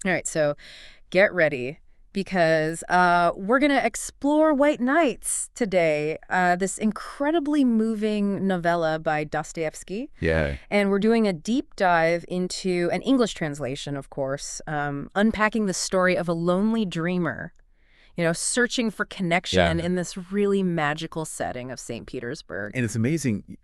All right, so get ready because we're going to explore White Nights today, this incredibly moving novella by Dostoevsky. Yeah. And we're doing a deep dive into an English translation, of course, unpacking the story of a lonely dreamer, searching for connection Yeah. in this really magical setting of St. Petersburg. And it's amazing,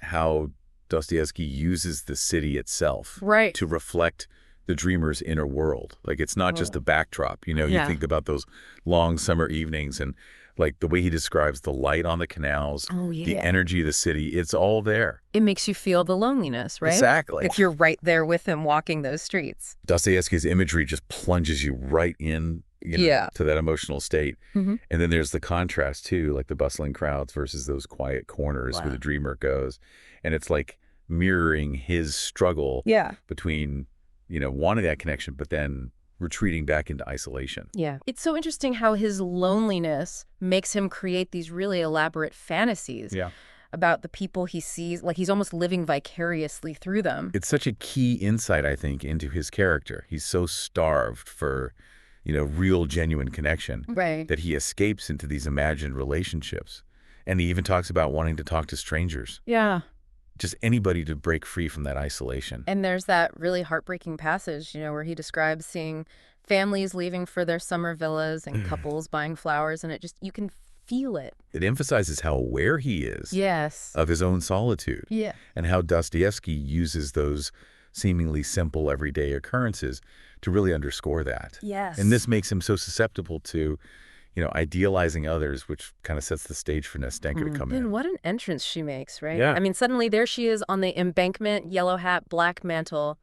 how Dostoevsky uses the city itself Right. to reflect the dreamer's inner world. Like, it's not just a backdrop. You Yeah. think about those long summer evenings and like the way he describes the light on the canals, Oh, yeah. the energy of the city, it's all there. It makes you feel the loneliness, right? Exactly. If you're right there with him walking those streets. Dostoevsky's imagery just plunges you right in to that emotional state. Mm-hmm. And then there's the contrast too, like the bustling crowds versus those quiet corners where the dreamer goes. And it's like mirroring his struggle between, wanting that connection, but then retreating back into isolation. Yeah. It's so interesting how his loneliness makes him create these really elaborate fantasies about the people he sees, like he's almost living vicariously through them. It's such a key insight, I think, into his character. He's so starved for, real, genuine connection that he escapes into these imagined relationships. And he even talks about wanting to talk to strangers. Yeah. Just anybody to break free from that isolation. And there's that really heartbreaking passage, where he describes seeing families leaving for their summer villas and couples buying flowers, and you can feel it. It emphasizes how aware he is of his own solitude. Yeah. And how Dostoevsky uses those seemingly simple everyday occurrences to really underscore that. Yes. And this makes him so susceptible to, idealizing others, which kind of sets the stage for Nastenka to come in. And what an entrance she makes, right? Yeah. I mean, suddenly there she is on the embankment, yellow hat, black mantle,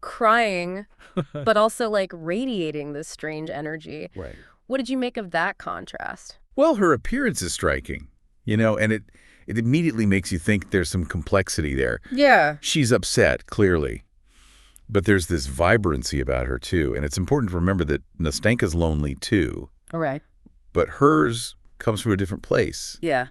crying, but also like radiating this strange energy. Right. What did you make of that contrast? Well, her appearance is striking, and it immediately makes you think there's some complexity there. Yeah. She's upset, clearly. But there's this vibrancy about her, too. And it's important to remember that Nastenka's lonely, too. All right. But hers comes from a different place. Yeah.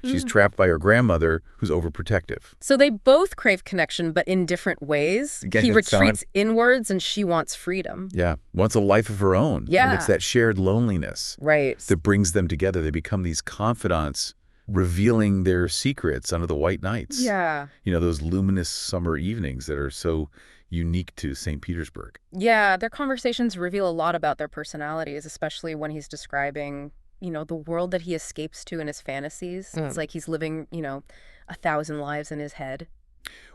She's trapped by her grandmother, who's overprotective. So they both crave connection, but in different ways. He retreats inwards and she wants freedom. Yeah. Wants a life of her own. Yeah. And it's that shared loneliness that brings them together. They become these confidants, revealing their secrets under the white nights. Yeah. Those luminous summer evenings that are so unique to St. Petersburg. Yeah, their conversations reveal a lot about their personalities, especially when he's describing, the world that he escapes to in his fantasies. It's like he's living, 1,000 lives in his head.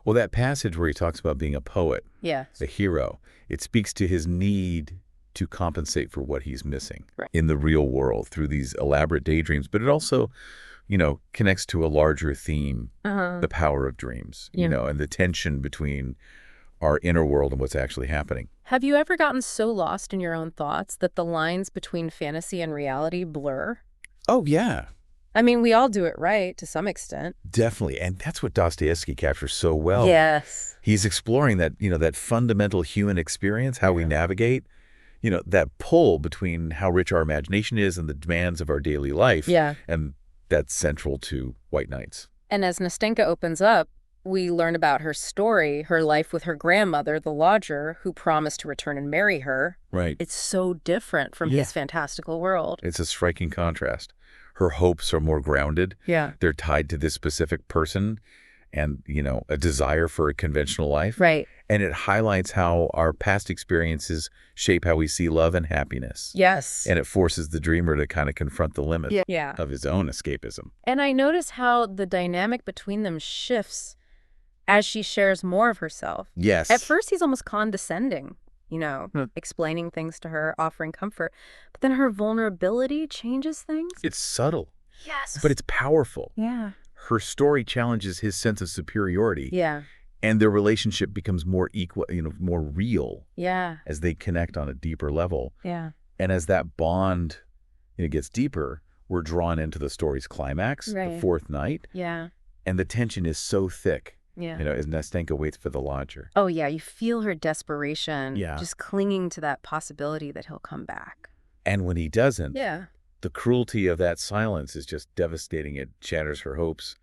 Well, that passage where he talks about being a poet, a hero, it speaks to his need to compensate for what he's missing Right. in the real world through these elaborate daydreams. But it also, connects to a larger theme, the power of dreams, and the tension between our inner world and what's actually happening. Have you ever gotten so lost in your own thoughts that the lines between fantasy and reality blur? Oh, yeah. I mean, we all do it right to some extent. Definitely. And that's what Dostoevsky captures so well. Yes. He's exploring that, that fundamental human experience, how we navigate, that pull between how rich our imagination is and the demands of our daily life. Yeah. And that's central to White Nights. And as Nastenka opens up, we learn about her story, her life with her grandmother, the lodger, who promised to return and marry her. Right. It's so different from his fantastical world. It's a striking contrast. Her hopes are more grounded. Yeah. They're tied to this specific person and, a desire for a conventional life. Right. And it highlights how our past experiences shape how we see love and happiness. Yes. And it forces the dreamer to kind of confront the limits of his own escapism. And I notice how the dynamic between them shifts as she shares more of herself. Yes. At first, he's almost condescending, explaining things to her, offering comfort. But then her vulnerability changes things. It's subtle. Yes. But it's powerful. Yeah. Her story challenges his sense of superiority. Yeah. And their relationship becomes more equal, more real. Yeah. As they connect on a deeper level. Yeah. And as that bond gets deeper, we're drawn into the story's climax, the fourth night. Yeah. And the tension is so thick. Yeah. As Nastenka waits for the lodger. Oh, yeah. You feel her desperation. Just clinging to that possibility that he'll come back. And when he doesn't, yeah, the cruelty of that silence is just devastating. It shatters her hopes,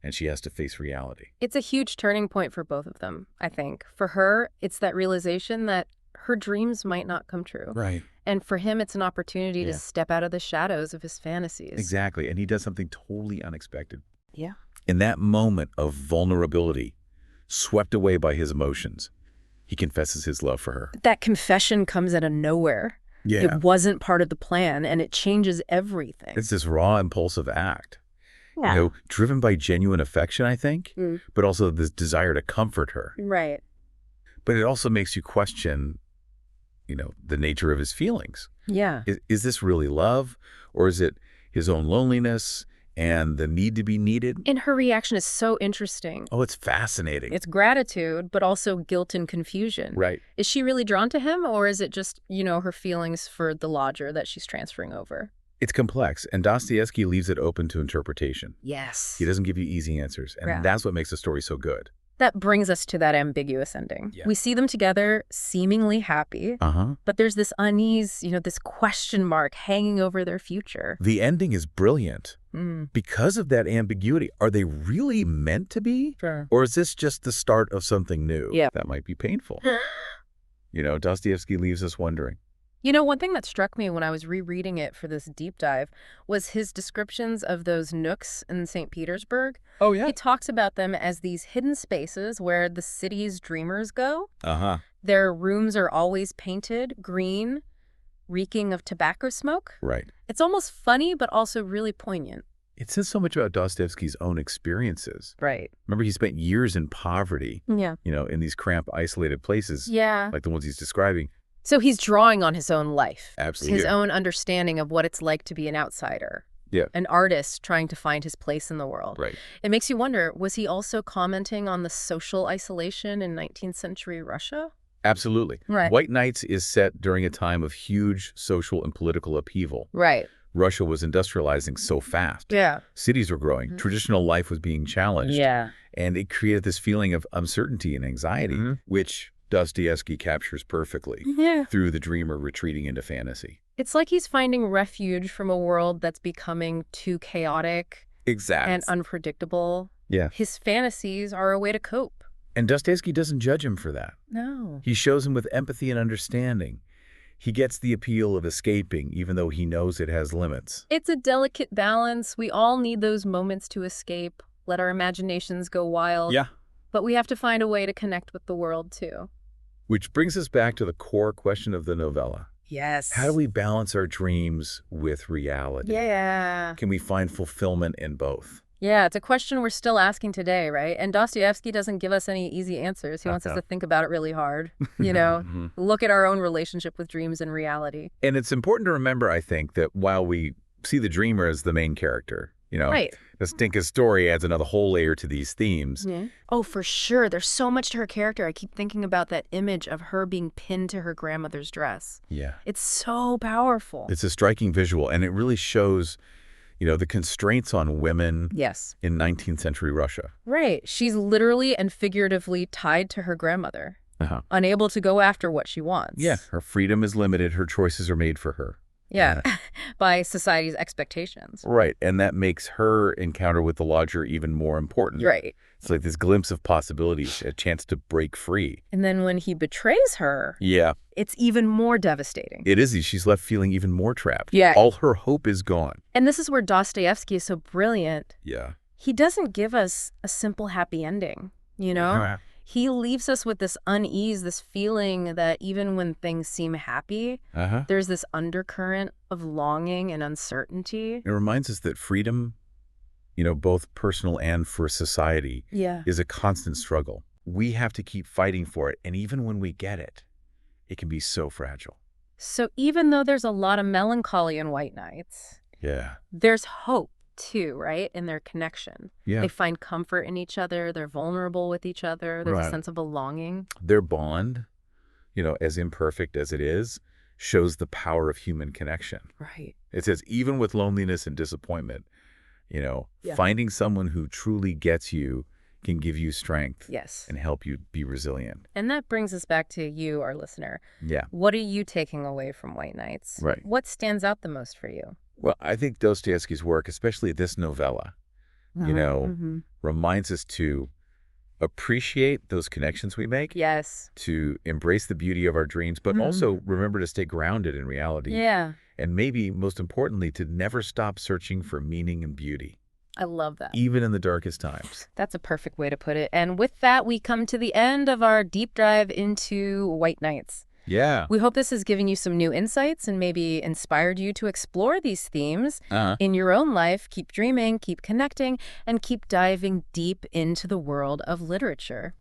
and she has to face reality. It's a huge turning point for both of them, I think. For her, it's that realization that her dreams might not come true. Right. And for him, it's an opportunity to step out of the shadows of his fantasies. Exactly. And he does something totally unexpected. Yeah. In that moment of vulnerability, swept away by his emotions, he confesses his love for her. That confession comes out of nowhere. Yeah. It wasn't part of the plan, and it changes everything. It's this raw, impulsive act. Yeah. You know, driven by genuine affection, I think, but also this desire to comfort her. Right. But it also makes you question, you know, the nature of his feelings. Yeah. Is this really love, or is it his own loneliness and the need to be needed? And her reaction is so interesting. Oh, it's fascinating. It's gratitude, but also guilt and confusion. Right. Is she really drawn to him, or is it just, you know, her feelings for the lodger that she's transferring over? It's complex, and Dostoevsky leaves it open to interpretation. Yes. He doesn't give you easy answers, and that's what makes the story so good. That brings us to that ambiguous ending. Yeah. We see them together, seemingly happy, but there's this unease, you know, this question mark hanging over their future. The ending is brilliant. Because of that ambiguity. Are they really meant to be? Sure. Or is this just the start of something new? Yeah. That might be painful. You know, Dostoevsky leaves us wondering. You know, one thing that struck me when I was rereading it for this deep dive was his descriptions of those nooks in St. Petersburg. Oh, yeah? He talks about them as these hidden spaces where the city's dreamers go. Their rooms are always painted green, reeking of tobacco smoke. Right. It's almost funny, but also really poignant. It says so much about Dostoevsky's own experiences. Right. Remember, he spent years in poverty. Yeah. You know, in these cramped, isolated places. Yeah. Like the ones he's describing. So he's drawing on his own life. Absolutely. His own understanding of what it's like to be an outsider. Yeah. An artist trying to find his place in the world. Right. It makes you wonder, was he also commenting on the social isolation in 19th century Russia? Absolutely. Right. White Nights is set during a time of huge social and political upheaval. Right. Russia was industrializing so fast. Yeah. Cities were growing. Traditional life was being challenged. Yeah. And it created this feeling of uncertainty and anxiety, which Dostoevsky captures perfectly through the dreamer retreating into fantasy. It's like he's finding refuge from a world that's becoming too chaotic and unpredictable. Yeah. His fantasies are a way to cope. And Dostoevsky doesn't judge him for that. No. He shows him with empathy and understanding. He gets the appeal of escaping, even though he knows it has limits. It's a delicate balance. We all need those moments to escape, let our imaginations go wild. Yeah. But we have to find a way to connect with the world, too. Which brings us back to the core question of the novella. Yes. How do we balance our dreams with reality? Yeah. Can we find fulfillment in both? Yeah, it's a question we're still asking today, right? And Dostoevsky doesn't give us any easy answers. He wants us to think about it really hard, you know, look at our own relationship with dreams and reality. And it's important to remember, I think, that while we see the dreamer as the main character, you know, Nastenka's story adds another whole layer to these themes. Oh, for sure. There's so much to her character. I keep thinking about that image of her being pinned to her grandmother's dress. Yeah. It's so powerful. It's a striking visual, and it really shows, you know, the constraints on women in 19th century Russia. Right. She's literally and figuratively tied to her grandmother, unable to go after what she wants. Yeah. Her freedom is limited. Her choices are made for her. Yeah, by society's expectations. Right, and that makes her encounter with the lodger even more important. Right. It's like this glimpse of possibilities, a chance to break free. And then when he betrays her, it's even more devastating. It is. She's left feeling even more trapped. Yeah. All her hope is gone. And this is where Dostoevsky is so brilliant. Yeah. He doesn't give us a simple happy ending, you know? He leaves us with this unease, this feeling that even when things seem happy, there's this undercurrent of longing and uncertainty. It reminds us that freedom, you know, both personal and for society, is a constant struggle. We have to keep fighting for it. And even when we get it, it can be so fragile. So even though there's a lot of melancholy in White Nights, there's hope. Too, right? In their connection. They find comfort in each other. They're vulnerable with each other. There's a sense of belonging. Their bond, you know, as imperfect as it is, shows the power of human connection. Right. It says even with loneliness and disappointment, you know, finding someone who truly gets you can give you strength and help you be resilient. And that brings us back to you, our listener. Yeah. What are you taking away from White Nights? Right. What stands out the most for you? Well, I think Dostoevsky's work, especially this novella, you know, reminds us to appreciate those connections we make. Yes. To embrace the beauty of our dreams, but also remember to stay grounded in reality. Yeah. And maybe, most importantly, to never stop searching for meaning and beauty. I love that. Even in the darkest times. That's a perfect way to put it. And with that, we come to the end of our deep dive into White Nights. Yeah. We hope this has given you some new insights and maybe inspired you to explore these themes in your own life. Keep dreaming, keep connecting, and keep diving deep into the world of literature.